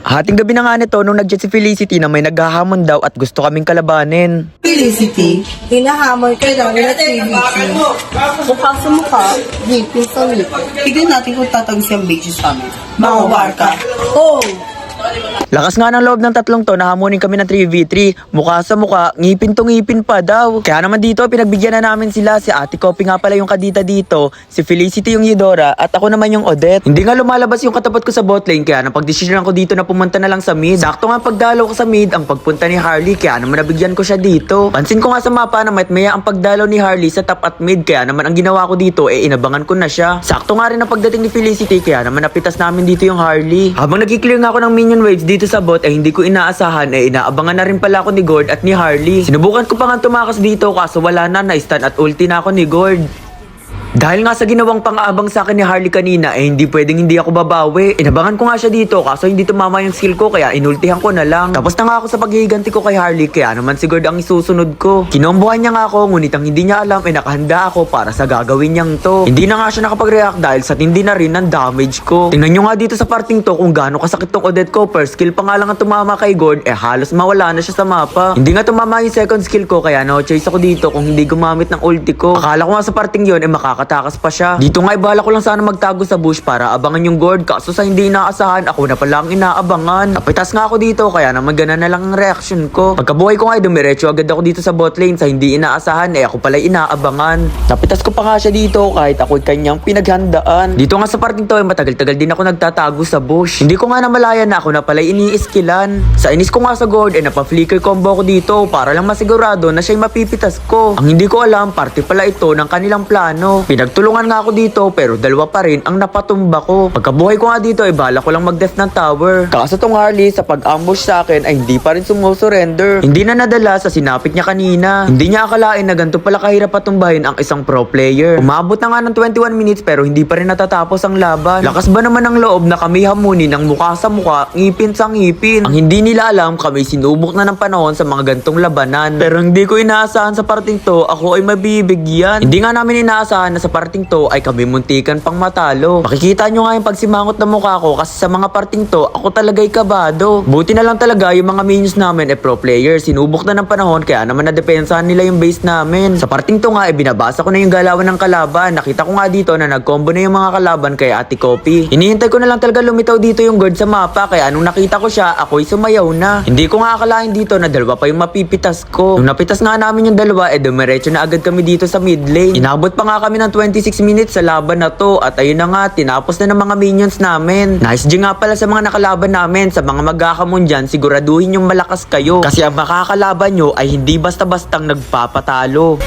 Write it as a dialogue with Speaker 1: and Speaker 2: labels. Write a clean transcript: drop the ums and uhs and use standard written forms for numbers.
Speaker 1: Hating gabi na nga nito nung nag-chat si Felicity na may naghahamon daw at gusto kaming kalabanin.
Speaker 2: Felicity, hinahamon ka lang na Felicity. Mukha sa mukha, ngipin sa ngipin. Tignan natin kung tatagos yung beaches sa amin. Mawawar ka. Oh!
Speaker 1: Lakas nga ng loob ng tatlong to, nahamunin kami ng 3v3. Mukha sa mukha, ngipin to ngipin pa daw. Kaya naman dito, pinagbigyan na namin sila. Si Ate Kopi nga pala yung kadita dito, si Felicity yung Eudora, at ako naman yung Odette. Hindi nga lumalabas yung katapat ko sa botlane, kaya napagdesisyonan ko dito na pumunta na lang sa mid. Sakto nga pagdalaw ko sa mid, ang pagpunta ni Harley, kaya naman nabigyan ko siya dito. Pansin ko nga sa mapa na maya ang pagdalaw ni Harley sa top at mid, kaya naman ang ginawa ko dito, inabangan ko na siya. Sakto nga rin ang pagdating ni Felicity, kaya naman napitas namin dito yung Harley. Habang nag-clear nga ako ng minion waves dito sa bot, hindi ko inaasahan, inaabangan na rin pala ako ni Gord at ni Harley. Sinubukan ko pa nga tumakas dito, kaso wala na, na-stun at ulti na ako ni Gord. Dahil nga sa ginawang pang-aabang sa akin ni Harley kanina, hindi pwedeng hindi ako babawi. Inabangan ko nga siya dito, kaso hindi tumama yung skill ko, kaya inultihan ko na lang. Tapos na nga ako sa paghihiganti ko kay Harley, kaya naman si Gord ang isusunod ko. Kinombohan niya nga ako, ngunit ang hindi niya alam, nakahanda ako para sa gagawin niyang to. Hindi na nga siya nakapag-react dahil sa tindi na rin ng damage ko. Tingnan nyo nga dito sa parting to kung gaano kasakit tong Odette ko. First skill pa nga lang ang tumama kay Gord, halos mawala na siya sa mapa. Hindi nga tumama yung second skill ko, kaya no-chase ako dito kung hindi gumamit ng ulti ko. Akala ko nga sa parting yon, makakatakas pa siya. Dito nga ibala ko lang sana magtago sa bush para abangan yung Gord, kaso sa hindi inaasahan, ako na pala ang inaabangan. Napitas nga ako dito, kaya naman gana na lang ang reaction ko. Pagkabuhay ko nga dumiretso agad ako dito sa bot lane, sa hindi inaasahan, ako pala inaabangan. Napitas ko pa nga siya dito kahit ako'y kanyang pinaghandaan. Dito nga sa parting to, matagal-tagal din ako nagtatago sa bush. Hindi ko nga namalayan na ako na pala iniiskilan. Sa inis ko nga sa Gord, napa-flicker combo ko dito para lang masigurado na siya'y mapipitas ko. Ang hindi ko alam, parte pala ito ng kanilang plano. Pinagtulungan nga ako dito, pero dalawa pa rin ang napatumba ko. Pagkabuhay ko nga dito, bala ko lang mag-death ng tower. Kaso tong Harley, sa pag-ambush sa akin, ay hindi pa rin sumusurrender. Hindi na nadala sa sinapit niya kanina. Hindi niya akalain na ganito pala kahirap patumbahin ang isang pro player. Umabot na nga ng 21 minutes pero hindi pa rin natatapos ang laban. Lakas ba naman ang loob na kami hamunin ng mukha sa mukha, ngipin sa ngipin. Ang hindi nila alam, kami sinubok na ng panahon sa mga gantong labanan. Pero hindi ko inaasahan sa parting to, ako ay mabibigyan. Hindi nga namin inaasahan na sa parting to ay kami muntikan pang matalo. Makikita nyo nga yung pagsimangot na mukha ko kasi sa mga parting to, ako talaga'y kabado. Buti na lang talaga yung mga minions namin pro player. Sinubok na ng panahon kaya naman nadepensahan nila yung base namin. Sa parting to nga binabasa ko na yung galawan ng kalaban. Nakita ko nga dito na nag-combo na yung mga kalaban kay Ate Kopi. Hinihintay ko na lang talaga lumitaw dito yung Gord sa mapa, kaya nung nakita ko siya, ako'y sumayaw na. Hindi ko nga akalain dito na dalawa pa yung mapipitas ko. Nung napitas nga namin yung dalawa, dumiretso na agad kami dito sa mid lane. Inabot pa nga kami ng 26 minutes sa laban na to, at ayun na nga, tinapos na ng mga minions namin. Nice G nga pala sa mga nakalaban namin. Sa mga magkakamon dyan, siguraduhin yung malakas kayo, kasi ang makakalaban nyo ay hindi basta-bastang nagpapatalo.